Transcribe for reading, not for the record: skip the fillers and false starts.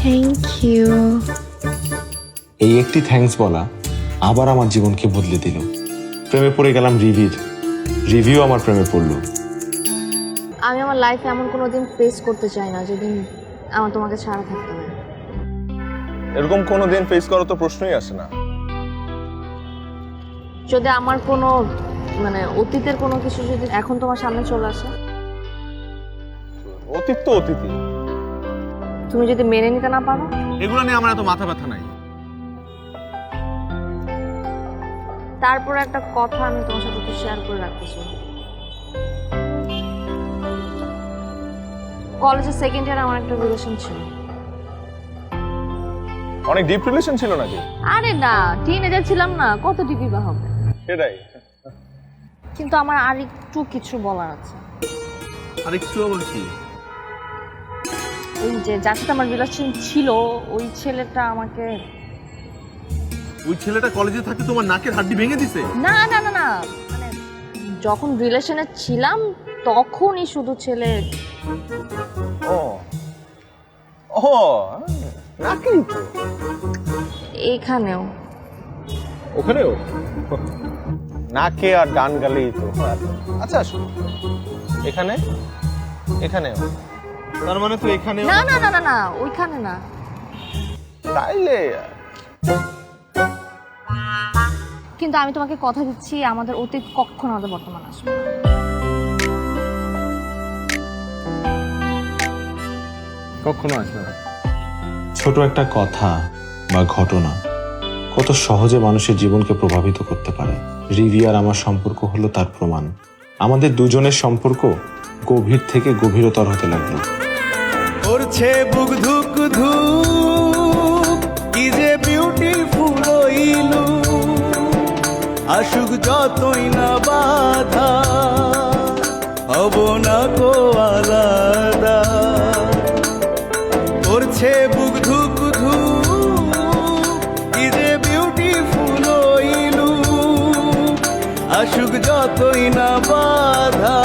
Thank you. এই একটি thanks বলা আবার আমার জীবনকে বদলে দিল। প্রেমে পড়ে গেলাম রিভিউ আমার প্রেমে পড়লো। আমি আমার লাইফে এমন কোনো দিন ফেস করতে চাই না যেদিন আমার তোমাকে ছাড়া থাকতে হবে। এরকম কোনো দিন ফেস করার তো প্রশ্নই আসে না। যদি আমার কোনো অতীতের কোনো কিছু যদি এখন তোমার সামনে চলে আসে, অতীত তো অতীতই। তুমি যদি মেনে নিতে না পারো, এগুলো নিয়ে আমার এত মাথা ব্যথা নাই। তারপর একটা কথা আমি তোমার সাথে একটু শেয়ার করে রাখতে চাই। কলেজের সেকেন্ড ইয়ারে আমার একটা রিলেশন ছিল। অনেক ডিপ রিলেশন ছিল নাকি? আরে না, টিনেজার ছিলাম না, কত ডিপি বা হবে। সেটাই। কিন্তু আমার আর একটু কিছু বলার আছে। আর একটু আবার কি? ওই যে যার সাথে আমার রিলেশন ছিল, ওই ছেলেটা আমাকে, ওই ছেলেটা কলেজে থাকতে তোমার নাকের হাড্ডি ভেঙে দিছে? না না না না, যখন রিলেশনে ছিলাম তখনই শুধু ছেলে। ও ও, নাকি তো এইখানেও। ওখানেও নাকে আর ডান গালেই তো। আচ্ছা আসো, এখানে এখানেও, তার মানে তো এখানেও। না না না না না, ওইখানে না। তাইলে কিন্তু আমি তোমাকে কথা দিচ্ছি, আমাদের অতীত কখনো আমাদের বর্তমান আসবে না। কখনো আসবে না। ছোট একটা কথা বা ঘটনা কত সহজে মানুষের জীবনকে প্রভাবিত করতে পারে। রিভি আর আমার সম্পর্ক হলো তার প্রমাণ। আমাদের দুজনের সম্পর্ক গভীর থেকে গভীরতর হতে লাগলো। করছে বুক ধুক ধুক, কি যে বিউটিফুল হইলু, আসুক যতই না বাধা, হব না কো আলাদা। করছে বুক ধুক ধুক, কি যে বিউটিফুল হইলু, আসুক যতই না বাধা,